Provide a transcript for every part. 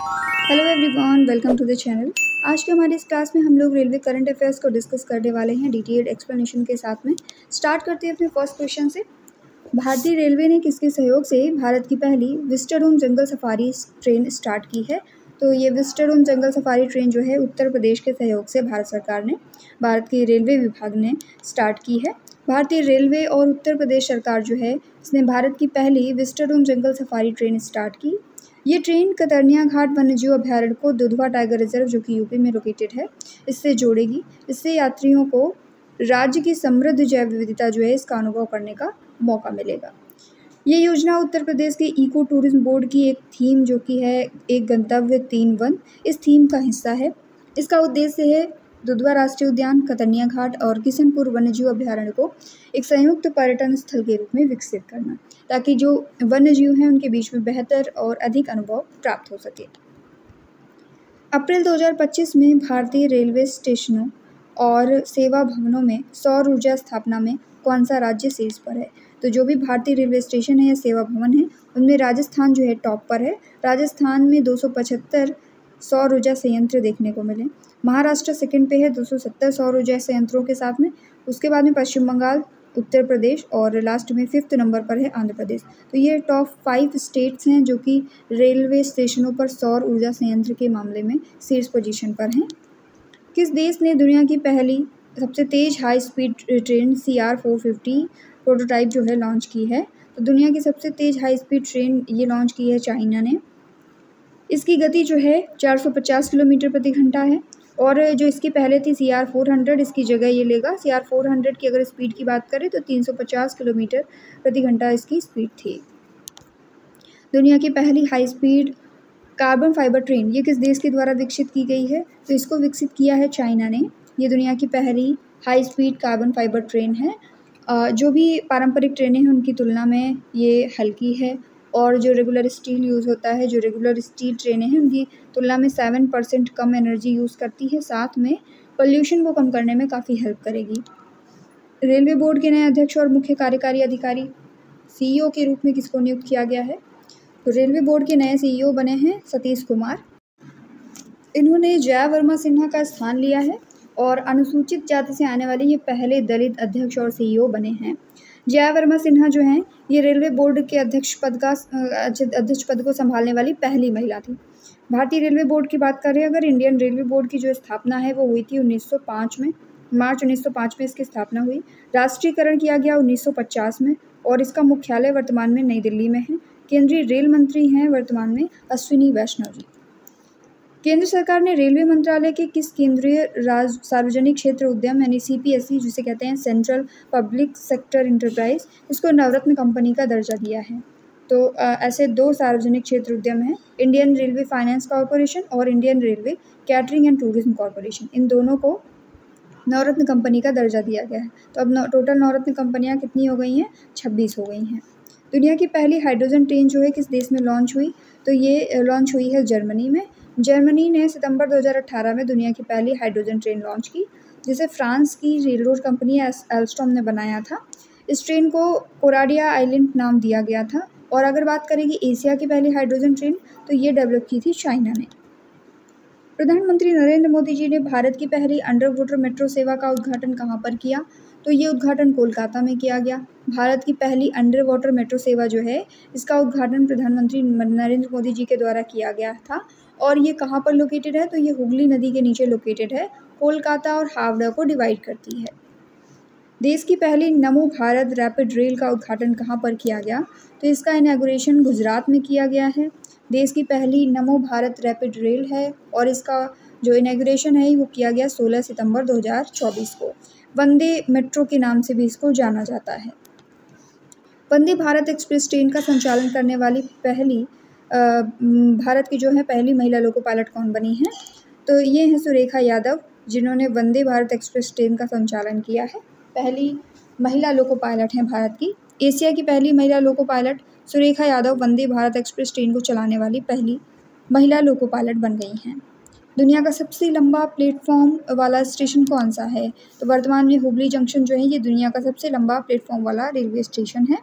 Hello everyone, welcome to the channel. आज के हमारी इस क्लास में हम लोग रेलवे करंट अफेयर्स को डिस्कस करने वाले हैं डिटेल्ड एक्सप्लेनेशन के साथ में। स्टार्ट करते हैं अपने फर्स्ट क्वेश्चन से। भारतीय रेलवे ने किसके सहयोग से भारत की पहली विस्टाडोम जंगल सफारी ट्रेन स्टार्ट की है? तो ये विस्टाडोम जंगल सफारी ट्रेन जो है उत्तर प्रदेश के सहयोग से भारत सरकार ने, भारत के रेलवे विभाग ने स्टार्ट की है। भारतीय रेलवे और उत्तर प्रदेश सरकार जो है इसने भारत की पहली विस्टाडोम जंगल सफारी ट्रेन स्टार्ट की। ये ट्रेन कतर्निया घाट वन्यजीव अभयारण्य को दुधवा टाइगर रिजर्व जो कि यूपी में लोकेटेड है इससे जोड़ेगी। इससे यात्रियों को राज्य की समृद्ध जैव विविधता जो है इसका अनुभव करने का मौका मिलेगा। ये योजना उत्तर प्रदेश के इको टूरिज्म बोर्ड की एक थीम जो कि है एक गंतव्य 3 वन, इस थीम का हिस्सा है। इसका उद्देश्य है दुधवा राष्ट्रीय उद्यान, कतर्निया घाट और किशनपुर वन्यजीव अभयारण्य को एक संयुक्त पर्यटन स्थल के रूप में विकसित करना, ताकि जो वन्यजीव हैं उनके बीच में बेहतर और अधिक अनुभव प्राप्त हो सके। अप्रैल 2025 में भारतीय रेलवे स्टेशनों और सेवा भवनों में सौर ऊर्जा स्थापना में कौन सा राज्य शीर्ष पर है? तो जो भी भारतीय रेलवे स्टेशन है या सेवा भवन है उनमें राजस्थान जो है टॉप पर है। राजस्थान में 275 सौर ऊर्जा संयंत्र देखने को मिले। महाराष्ट्र सेकंड पे है 270 सौर ऊर्जा संयंत्रों के साथ में। उसके बाद में पश्चिम बंगाल, उत्तर प्रदेश और लास्ट में 5th नंबर पर है आंध्र प्रदेश। तो ये टॉप 5 स्टेट्स हैं जो कि रेलवे स्टेशनों पर सौर ऊर्जा संयंत्र के मामले में शीर्ष पोजीशन पर हैं। किस देश ने दुनिया की पहली सबसे तेज़ high speed train CR450 prototype जो है लॉन्च की है? तो दुनिया की सबसे तेज़ हाई स्पीड ट्रेन ये लॉन्च की है चाइना ने। इसकी गति जो है 450 किलोमीटर प्रति घंटा है और जो इसकी पहले थी CR400 इसकी जगह ये लेगा। CR400 की अगर स्पीड की बात करें तो 350 किलोमीटर प्रति घंटा इसकी स्पीड थी। दुनिया की पहली high speed carbon fibre train ये किस देश के द्वारा विकसित की गई है? तो इसको विकसित किया है चाइना ने। ये दुनिया की पहली high speed carbon fibre train है। जो भी पारंपरिक ट्रेनें हैं उनकी तुलना में ये हल्की है और जो रेगुलर स्टील यूज़ होता है, जो रेगुलर स्टील ट्रेनें हैं उनकी तुलना में 7% कम एनर्जी यूज़ करती है, साथ में पोल्यूशन को कम करने में काफ़ी हेल्प करेगी। रेलवे बोर्ड के नए अध्यक्ष और मुख्य कार्यकारी अधिकारी CEO के रूप में किसको नियुक्त किया गया है? तो रेलवे बोर्ड के नए CEO बने हैं सतीश कुमार। इन्होंने जया वर्मा सिन्हा का स्थान लिया है और अनुसूचित जाति से आने वाले ये पहले दलित अध्यक्ष और CEO बने हैं। जया वर्मा सिन्हा जो हैं ये रेलवे बोर्ड के अध्यक्ष पद को संभालने वाली पहली महिला थी। भारतीय रेलवे बोर्ड की बात करें अगर, इंडियन रेलवे बोर्ड की जो स्थापना है वो हुई थी 1905 में। मार्च 1905 में इसकी स्थापना हुई। राष्ट्रीयकरण किया गया 1950 में और इसका मुख्यालय वर्तमान में नई दिल्ली में है। केंद्रीय रेल मंत्री हैं वर्तमान में अश्विनी वैष्णव जी। केंद्र सरकार ने रेलवे मंत्रालय के किस केंद्रीय सार्वजनिक क्षेत्र उद्यम यानी CPSE जिसे कहते हैं सेंट्रल पब्लिक सेक्टर इंटरप्राइज, इसको नवरत्न कंपनी का दर्जा दिया है? तो ऐसे 2 सार्वजनिक क्षेत्र उद्यम हैं, इंडियन रेलवे फाइनेंस कॉरपोरेशन और Indian Railway Catering and Tourism Corporation. इन दोनों को नवरत्न कंपनी का दर्जा दिया गया है। तो अब टोटल नवरत्न कंपनियां कितनी हो गई हैं? 26 हो गई हैं। दुनिया की पहली हाइड्रोजन ट्रेन जो है किस देश में लॉन्च हुई? तो ये लॉन्च हुई है जर्मनी में। जर्मनी ने सितंबर 2018 में दुनिया की पहली हाइड्रोजन ट्रेन लॉन्च की, जिसे फ्रांस की रेलरोड कंपनी एल्स्टॉम ने बनाया था। इस ट्रेन को कोराडिया आइलैंड नाम दिया गया था। और अगर बात करें कि एशिया की पहली हाइड्रोजन ट्रेन तो ये डेवलप की थी चाइना ने। प्रधानमंत्री नरेंद्र मोदी जी ने भारत की पहली अंडर वाटर मेट्रो सेवा का उद्घाटन कहाँ पर किया? तो ये उद्घाटन कोलकाता में किया गया। भारत की पहली अंडर वाटर मेट्रो सेवा जो है इसका उद्घाटन प्रधानमंत्री नरेंद्र मोदी जी के द्वारा किया गया था। और ये कहाँ पर लोकेटेड है? तो ये हुगली नदी के नीचे लोकेटेड है, कोलकाता और हावड़ा को डिवाइड करती है। देश की पहली नमो भारत रैपिड रेल का उद्घाटन कहाँ पर किया गया? तो इसका इनॉग्रेशन गुजरात में किया गया है। देश की पहली नमो भारत रैपिड रेल है और इसका जो इनॉग्रेशन है वो किया गया 16 सितंबर 2024 को। वंदे मेट्रो के नाम से भी इसको जाना जाता है। वंदे भारत एक्सप्रेस ट्रेन का संचालन करने वाली पहली भारत की जो है पहली महिला लोको पायलट कौन बनी है? तो ये हैं सुरेखा यादव, जिन्होंने वंदे भारत एक्सप्रेस ट्रेन का संचालन किया है। पहली महिला लोको पायलट हैं भारत की। एशिया की पहली महिला loco pilot Surekha Yadav Vande Bharat express train को चलाने वाली पहली महिला लोको पायलट बन गई हैं। दुनिया का सबसे लंबा प्लेटफॉर्म वाला स्टेशन कौन सा है? तो वर्तमान में हुगली जंक्शन जो है ये दुनिया का सबसे लंबा प्लेटफॉर्म वाला रेलवे स्टेशन है।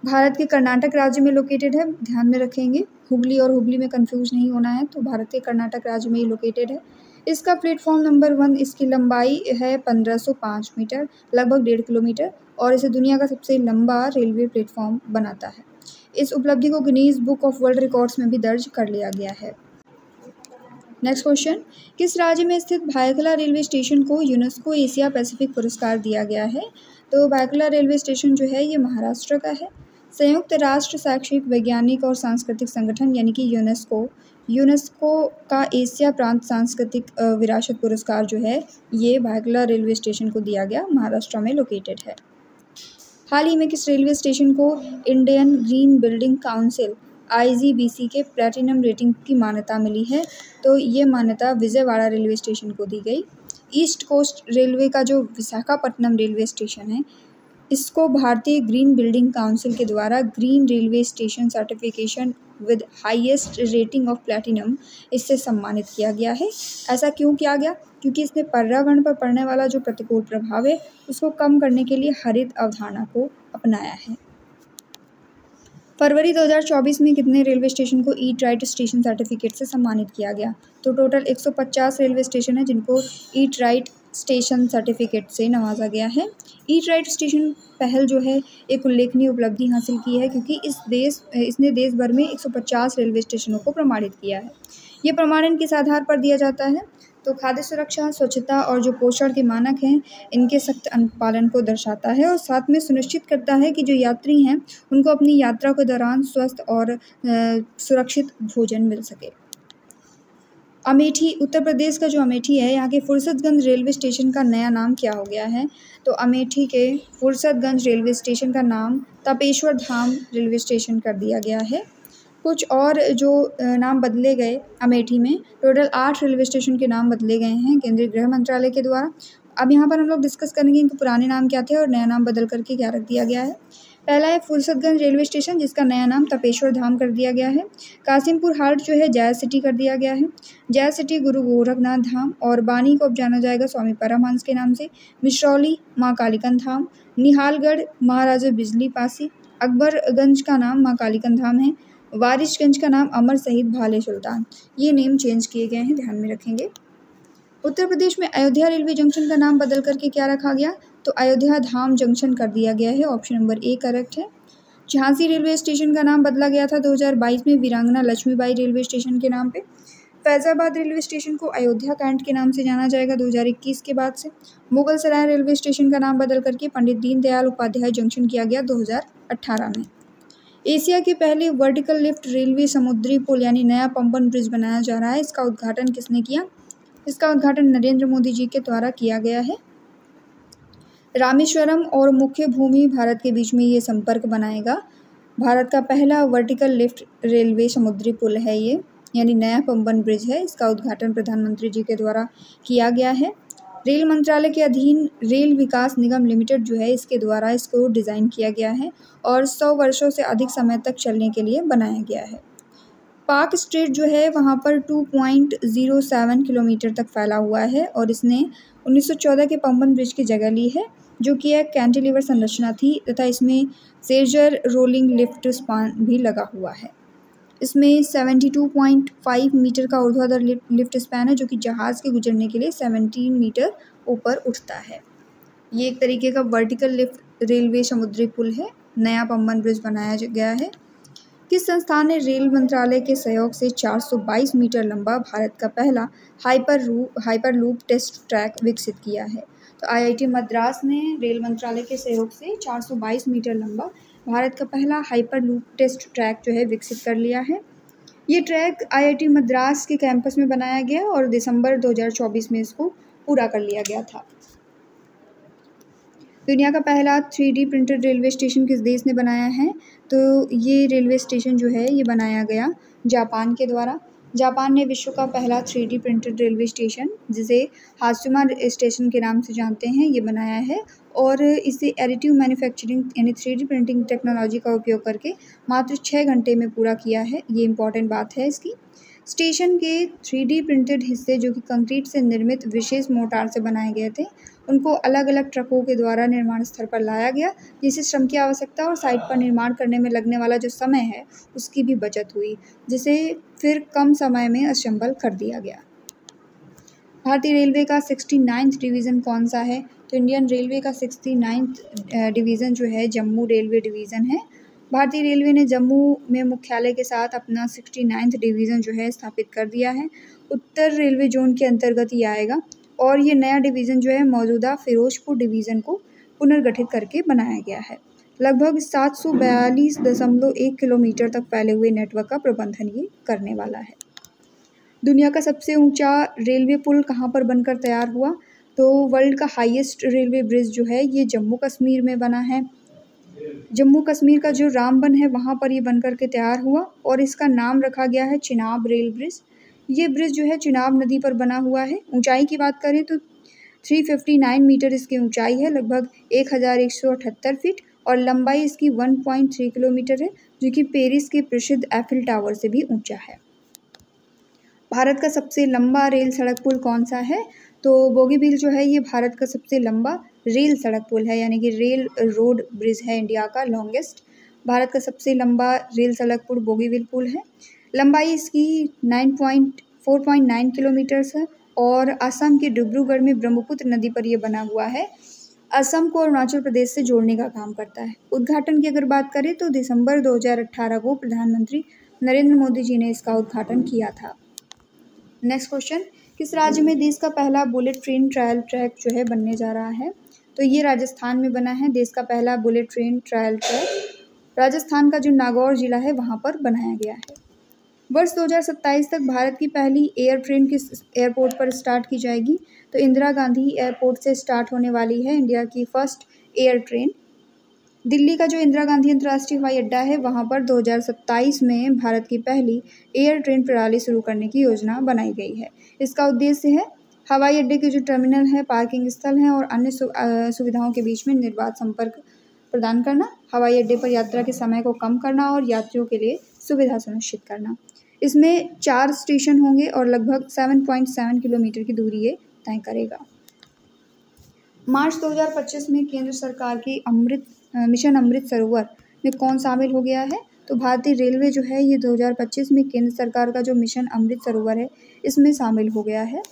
भारत के कर्नाटक राज्य में लोकेटेड है, ध्यान में रखेंगे हुगली और हुगली में कंफ्यूज नहीं होना है, तो भारत के कर्नाटक राज्य में ही लोकेटेड है। इसका प्लेटफॉर्म नंबर 1, इसकी लंबाई है 1505 मीटर, लगभग 1.5 किलोमीटर, और इसे दुनिया का सबसे लंबा रेलवे प्लेटफॉर्म बनाता है। इस उपलब्धि को Guinness book of world records में भी दर्ज कर लिया गया है। नेक्स्ट क्वेश्चन, किस राज्य में स्थित भायखला रेलवे स्टेशन को यूनेस्को एशिया पैसिफिक पुरस्कार दिया गया है? तो भायखला रेलवे स्टेशन जो है ये महाराष्ट्र का है। संयुक्त राष्ट्र शैक्षिक, वैज्ञानिक और सांस्कृतिक संगठन यानी कि यूनेस्को का एशिया प्रांत सांस्कृतिक विरासत पुरस्कार जो है ये भायखला रेलवे स्टेशन को दिया गया, महाराष्ट्र में लोकेटेड है। हाल ही में किस रेलवे स्टेशन को Indian green building council IGBC के प्लैटिनम रेटिंग की मान्यता मिली है? तो ये मान्यता विजयवाड़ा रेलवे स्टेशन को दी गई। ईस्ट कोस्ट रेलवे का जो विशाखापट्टनम रेलवे स्टेशन है इसको भारतीय ग्रीन बिल्डिंग काउंसिल के द्वारा green railway station certification with highest rating of platinum इससे सम्मानित किया गया है। ऐसा क्यों किया गया? क्योंकि इसने पर्यावरण पर पड़ने वाला जो प्रतिकूल प्रभाव है उसको कम करने के लिए हरित अवधारणा को अपनाया है। फरवरी 2024 में कितने रेलवे स्टेशन को ईट राइट स्टेशन सर्टिफिकेट से सम्मानित किया गया? तो टोटल 150 रेलवे स्टेशन है जिनको ईट राइट स्टेशन सर्टिफिकेट से नवाजा गया है। ईट राइट स्टेशन पहल जो है एक उल्लेखनीय उपलब्धि हासिल की है क्योंकि इसने देश भर में 150 रेलवे स्टेशनों को प्रमाणित किया है। ये प्रमाणन किस आधार पर दिया जाता है? तो खाद्य सुरक्षा, स्वच्छता और जो पोषण के मानक हैं इनके सख्त अनुपालन को दर्शाता है और साथ में सुनिश्चित करता है कि जो यात्री हैं उनको अपनी यात्रा के दौरान स्वस्थ और सुरक्षित भोजन मिल सके। अमेठी, उत्तर प्रदेश का जो अमेठी है यहाँ के फुर्सतगंज रेलवे स्टेशन का नया नाम क्या हो गया है? तो अमेठी के फुर्सतगंज रेलवे स्टेशन का नाम तपेश्वर धाम रेलवे स्टेशन कर दिया गया है। कुछ और जो नाम बदले गए अमेठी में, टोटल 8 रेलवे स्टेशन के नाम बदले गए हैं केंद्रीय गृह मंत्रालय के द्वारा। अब यहाँ पर हम लोग डिस्कस करेंगे इनके पुराने नाम क्या थे और नया नाम बदल करके क्या रख दिया गया है। पहला है फुर्सतगंज रेलवे स्टेशन जिसका नया नाम तपेश्वर धाम कर दिया गया है। कासिमपुर हाट जो है जय सिटी कर दिया गया है। जय सिटी गुरु गोरखनाथ धाम और बानी को अब जाना जाएगा स्वामी परमहंस के नाम से। मिश्रौली माँ कालीकंद धाम, निहालगढ़ महाराजा बिजली पासी, अकबरगंज का नाम माँ कालीकंद धाम है, वारिसगंज का नाम अमर शहीद भाले सुल्तान। ये नेम चेंज किए गए हैं, ध्यान में रखेंगे। उत्तर प्रदेश में अयोध्या रेलवे जंक्शन का नाम बदल करके क्या रखा गया? तो अयोध्या धाम जंक्शन कर दिया गया है, ऑप्शन नंबर ए करेक्ट है। झांसी रेलवे स्टेशन का नाम बदला गया था 2022 में वीरांगना लक्ष्मीबाई रेलवे स्टेशन के नाम पे। फैज़ाबाद रेलवे स्टेशन को अयोध्या कैंट के नाम से जाना जाएगा 2021 के बाद से। मुगल सराय रेलवे स्टेशन का नाम बदल करके पंडित दीनदयाल उपाध्याय जंक्शन किया गया 2018 में। एशिया के पहले वर्टिकल लिफ्ट रेलवे समुद्री पुल यानी नया पंपन ब्रिज बनाया जा रहा है। इसका उद्घाटन किसने किया? इसका उद्घाटन नरेंद्र मोदी जी के द्वारा किया गया है। रामेश्वरम और मुख्य भूमि भारत के बीच में ये संपर्क बनाएगा। भारत का पहला वर्टिकल लिफ्ट रेलवे समुद्री पुल है ये, यानी नया पंपन ब्रिज है। इसका उद्घाटन प्रधानमंत्री जी के द्वारा किया गया है। रेल मंत्रालय के अधीन रेल विकास निगम लिमिटेड जो है इसके द्वारा इसको डिज़ाइन किया गया है और 100 वर्षों से अधिक समय तक चलने के लिए बनाया गया है। पार्क स्ट्रीट जो है वहाँ पर 2.07 किलोमीटर तक फैला हुआ है और इसने 1914 के पंपन ब्रिज की जगह ली है जो कि एक कैंटिलीवर संरचना थी तथा इसमें सेजर रोलिंग लिफ्ट स्पान भी लगा हुआ है। इसमें 72.5 मीटर का ऊर्ध्वाधर लिफ्ट स्पैन है जो कि जहाज़ के गुजरने के लिए 17 मीटर ऊपर उठता है। ये एक तरीके का वर्टिकल लिफ्ट रेलवे समुद्री पुल है, नया पंपन ब्रिज बनाया गया है। किस संस्थान ने रेल मंत्रालय के सहयोग से 422 मीटर लंबा भारत का पहला हाइपरलूप टेस्ट ट्रैक विकसित किया है? तो IIT मद्रास ने रेल मंत्रालय के सहयोग से 422 मीटर लंबा भारत का पहला हाइपरलूप टेस्ट ट्रैक जो है विकसित कर लिया है। ये ट्रैक IIT मद्रास के कैंपस में बनाया गया और दिसंबर 2024 में इसको पूरा कर लिया गया था। दुनिया का पहला 3D प्रिंटेड रेलवे स्टेशन किस देश ने बनाया है? तो ये रेलवे स्टेशन जो है ये बनाया गया जापान के द्वारा। जापान ने विश्व का पहला 3D प्रिंटेड रेलवे स्टेशन जिसे हात्सुमा स्टेशन के नाम से जानते हैं ये बनाया है और इसे एडिटिव मैन्युफैक्चरिंग यानी 3D प्रिंटिंग टेक्नोलॉजी का उपयोग करके मात्र 6 घंटे में पूरा किया है। ये इंपॉर्टेंट बात है इसकी। स्टेशन के 3D प्रिंटेड हिस्से जो कि कंक्रीट से निर्मित विशेष मोर्टार से बनाए गए थे उनको अलग अलग ट्रकों के द्वारा निर्माण स्थल पर लाया गया, जिससे श्रम की आवश्यकता और साइट पर निर्माण करने में लगने वाला जो समय है उसकी भी बचत हुई, जिसे फिर कम समय में असेंबल कर दिया गया। भारतीय रेलवे का 69th डिवीज़न कौन सा है? तो इंडियन रेलवे का 69th डिवीज़न जो है जम्मू रेलवे डिवीज़न है। भारतीय रेलवे ने जम्मू में मुख्यालय के साथ अपना 69th डिवीज़न जो है स्थापित कर दिया है। उत्तर रेलवे जोन के अंतर्गत ये आएगा और ये नया डिवीज़न जो है मौजूदा फिरोजपुर डिवीज़न को पुनर्गठित करके बनाया गया है। लगभग 742.1 किलोमीटर तक फैले हुए नेटवर्क का प्रबंधन ये करने वाला है। दुनिया का सबसे ऊंचा रेलवे पुल कहाँ पर बनकर तैयार हुआ? तो वर्ल्ड का हाईएस्ट रेलवे ब्रिज जो है ये जम्मू कश्मीर में बना है। जम्मू कश्मीर का जो रामबन है वहाँ पर ये बनकर के तैयार हुआ और इसका नाम रखा गया है चिनाब रेल ब्रिज। ये ब्रिज जो है चिनाब नदी पर बना हुआ है। ऊंचाई की बात करें तो 359 मीटर इसकी ऊंचाई है, लगभग 1178 फीट, और लंबाई इसकी 1.3 किलोमीटर है, जो कि पेरिस के प्रसिद्ध एफिल टावर से भी ऊंचा है। भारत का सबसे लंबा रेल सड़क पुल कौन सा है? तो बोगीबील जो है ये भारत का सबसे लंबा रेल सड़क पुल है, यानी कि रेल रोड ब्रिज है इंडिया का लॉन्गेस्ट। भारत का सबसे लंबा रेल सड़क पुल बोगीबील पुल है। लंबाई इसकी 4.9 किलोमीटर्स है और असम के डिब्रूगढ़ में ब्रह्मपुत्र नदी पर यह बना हुआ है। असम को अरुणाचल प्रदेश से जोड़ने का काम करता है। उद्घाटन की अगर बात करें तो दिसंबर 2018 को प्रधानमंत्री नरेंद्र मोदी जी ने इसका उद्घाटन किया था। नेक्स्ट क्वेश्चन, किस राज्य में देश का पहला बुलेट ट्रेन ट्रायल ट्रैक जो है बनने जा रहा है? तो ये राजस्थान में बना है देश का पहला bullet train trial track. Rajasthan का जो नागौर जिला है वहाँ पर बनाया गया है। वर्ष 2027 तक भारत की पहली एयर ट्रेन किस एयरपोर्ट पर स्टार्ट की जाएगी? तो इंदिरा गांधी एयरपोर्ट से स्टार्ट होने वाली है इंडिया की फर्स्ट एयर ट्रेन। दिल्ली का जो इंदिरा गांधी अंतर्राष्ट्रीय हवाई अड्डा है वहाँ पर 2027 में भारत की पहली एयर ट्रेन प्रणाली शुरू करने की योजना बनाई गई है। इसका उद्देश्य है हवाई अड्डे के जो टर्मिनल है, पार्किंग स्थल हैं और अन्य सुविधाओं के बीच में निर्बाध संपर्क प्रदान करना, हवाई अड्डे पर यात्रा के समय को कम करना और यात्रियों के लिए सुविधा सुनिश्चित करना। इसमें 4 स्टेशन होंगे और लगभग 7.7 किलोमीटर की दूरी ये तय करेगा। मार्च 2025 में केंद्र सरकार की मिशन अमृत सरोवर में कौन शामिल हो गया है? तो भारतीय रेलवे जो है ये 2025 में केंद्र सरकार का जो मिशन अमृत सरोवर है इसमें शामिल हो गया है।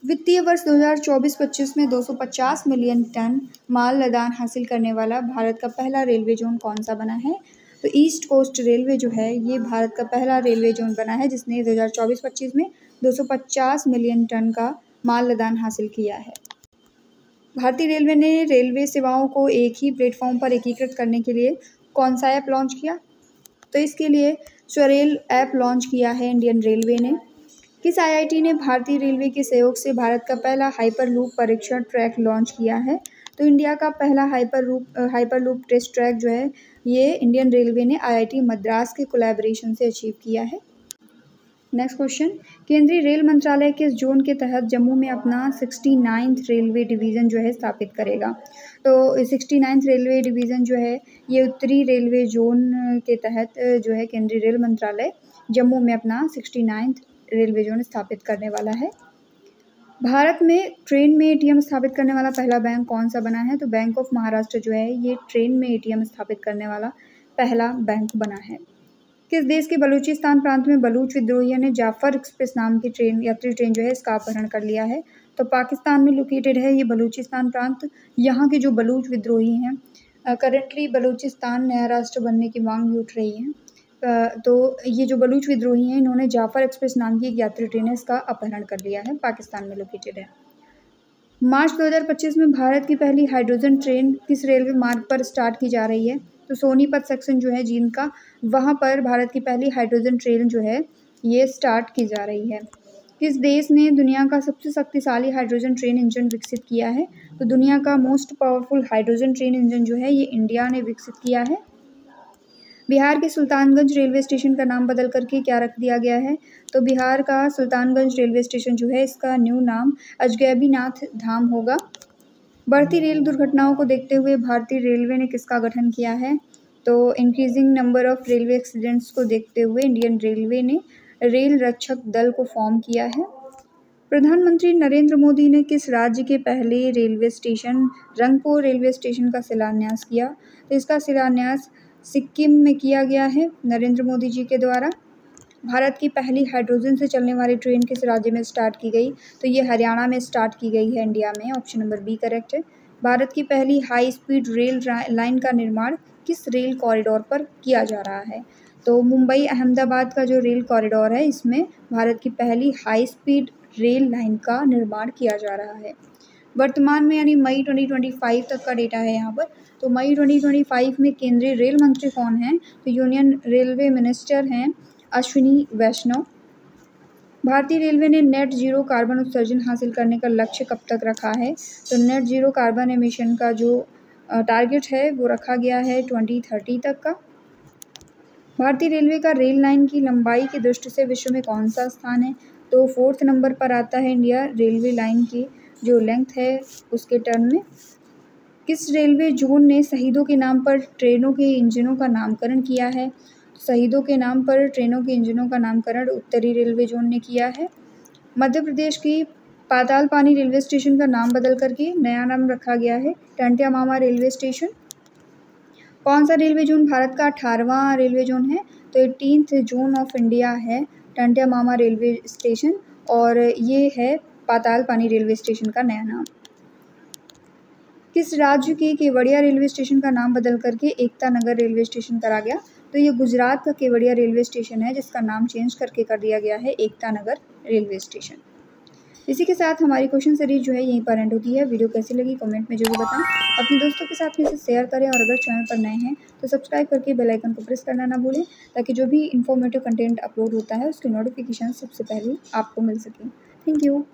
वित्तीय वर्ष 2024-25 में 250 मिलियन टन माल लदान हासिल करने वाला भारत का पहला रेलवे जोन कौन सा बना है? तो ईस्ट कोस्ट रेलवे जो है ये भारत का पहला रेलवे जोन बना है जिसने 2024-25 में 250 मिलियन टन का माल लदान हासिल किया है। भारतीय रेलवे ने रेलवे सेवाओं को एक ही प्लेटफॉर्म पर एकीकृत करने के लिए कौन सा ऐप लॉन्च किया? तो इसके लिए स्वरेल ऐप लॉन्च किया है इंडियन रेलवे ने। किस आईआईटी ने भारतीय रेलवे के सहयोग से भारत का पहला हाइपरलूप परीक्षण ट्रैक लॉन्च किया है? तो इंडिया का पहला हाइपरलूप टेस्ट ट्रैक जो है ये इंडियन रेलवे ने आईआईटी मद्रास के कोलैबोरेशन से अचीव किया है। नेक्स्ट क्वेश्चन, केंद्रीय रेल मंत्रालय किस जोन के तहत जम्मू में अपना 69th रेलवे डिवीज़न जो है स्थापित करेगा? तो 69th रेलवे डिवीज़न जो है ये उत्तरी रेलवे जोन के तहत जो है केंद्रीय रेल मंत्रालय जम्मू में अपना 69th रेलवे जोन स्थापित करने वाला है। भारत में ट्रेन में एटीएम स्थापित करने वाला पहला बैंक कौन सा बना है? तो बैंक ऑफ महाराष्ट्र जो है ये ट्रेन में एटीएम स्थापित करने वाला पहला बैंक बना है। किस देश के बलूचिस्तान प्रांत में बलूच विद्रोहियों ने जाफर एक्सप्रेस नाम की यात्री ट्रेन जो है इसका अपहरण कर लिया है? तो पाकिस्तान में लोकेटेड है ये बलूचिस्तान प्रांत। यहाँ के जो बलूच विद्रोही हैं करेंटली बलूचिस्तान नया राष्ट्र बनने की मांग भी उठ रही है। तो ये जो बलूच विद्रोही हैं इन्होंने जाफर एक्सप्रेस नाम की एक यात्री ट्रेन है इसका अपहरण कर लिया है, पाकिस्तान में लोकेटेड है। मार्च 2025 में भारत की पहली हाइड्रोजन ट्रेन किस रेलवे मार्ग पर स्टार्ट की जा रही है? तो सोनीपत सेक्शन जो है जिनका वहाँ पर भारत की पहली हाइड्रोजन ट्रेन जो है ये स्टार्ट की जा रही है। किस देश ने दुनिया का सबसे शक्तिशाली हाइड्रोजन ट्रेन इंजन विकसित किया है? तो दुनिया का most powerful hydrogen train engine जो है ये इंडिया ने विकसित किया है। बिहार के सुल्तानगंज रेलवे स्टेशन का नाम बदल करके क्या रख दिया गया है? तो बिहार का सुल्तानगंज रेलवे स्टेशन जो है इसका न्यू नाम अजगैबीनाथ धाम होगा। बढ़ती रेल दुर्घटनाओं को देखते हुए भारतीय रेलवे ने किसका गठन किया है? तो increasing number of railway accidents को देखते हुए इंडियन रेलवे ने रेल रक्षक दल को फॉर्म किया है। प्रधानमंत्री नरेंद्र मोदी ने किस राज्य के पहले railway station Rangpur railway station का शिलान्यास किया? तो इसका शिलान्यास सिक्किम में किया गया है नरेंद्र मोदी जी के द्वारा। भारत की पहली हाइड्रोजन से चलने वाली ट्रेन किस राज्य में स्टार्ट की गई? तो ये हरियाणा में स्टार्ट की गई है इंडिया में। ऑप्शन नंबर बी करेक्ट है। भारत की पहली हाई स्पीड रेल लाइन का निर्माण किस रेल कॉरिडोर पर किया जा रहा है? तो मुंबई अहमदाबाद का जो रेल कॉरिडोर है, इसमें भारत की पहली हाई स्पीड रेल लाइन का निर्माण किया जा रहा है। वर्तमान में यानी मई 2025 तक का डेटा है यहाँ पर। तो मई 2025 में केंद्रीय रेल मंत्री कौन हैं? तो यूनियन रेलवे मिनिस्टर हैं अश्विनी वैष्णव। भारतीय रेलवे ने नेट जीरो कार्बन उत्सर्जन हासिल करने का लक्ष्य कब तक रखा है? तो नेट जीरो कार्बन एमिशन का जो टारगेट है वो रखा गया है 2030 तक का। भारतीय रेलवे का रेल लाइन की लंबाई की दृष्टि से विश्व में कौन सा स्थान है? तो 4th नंबर पर आता है इंडिया रेलवे लाइन की जो लेंथ है उसके टर्म में। किस रेलवे जोन ने शहीदों के नाम पर ट्रेनों के इंजनों का नामकरण किया है? शहीदों के नाम पर ट्रेनों के इंजनों का नामकरण उत्तरी रेलवे जोन ने किया है। मध्य प्रदेश की पातालपानी रेलवे स्टेशन का नाम बदल करके नया नाम रखा गया है टंट्या मामा रेलवे स्टेशन। कौन सा रेलवे जोन भारत का 18वां रेलवे जोन है? तो 18th जोन ऑफ इंडिया है टंट्या मामा रेलवे स्टेशन, और ये है पातालपानी रेलवे स्टेशन का नया नाम। किस राज्य के केवड़िया रेलवे स्टेशन का नाम बदल करके एकता नगर रेलवे स्टेशन करा गया? तो ये गुजरात का केवड़िया रेलवे स्टेशन है जिसका नाम चेंज करके कर दिया गया है एकता नगर रेलवे स्टेशन। इसी के साथ हमारी क्वेश्चन सीरीज जो है यहीं पर एंड होती है। वीडियो कैसी लगी कमेंट में जरूर बताएं, अपने दोस्तों के साथ में इसे शेयर करें, और अगर चैनल पर नए हैं तो सब्सक्राइब करके बेल आइकन को प्रेस करना ना भूलें, ताकि जो भी इन्फॉर्मेटिव कंटेंट अपलोड होता है उसकी नोटिफिकेशन सबसे पहले आपको मिल सके। Thank you.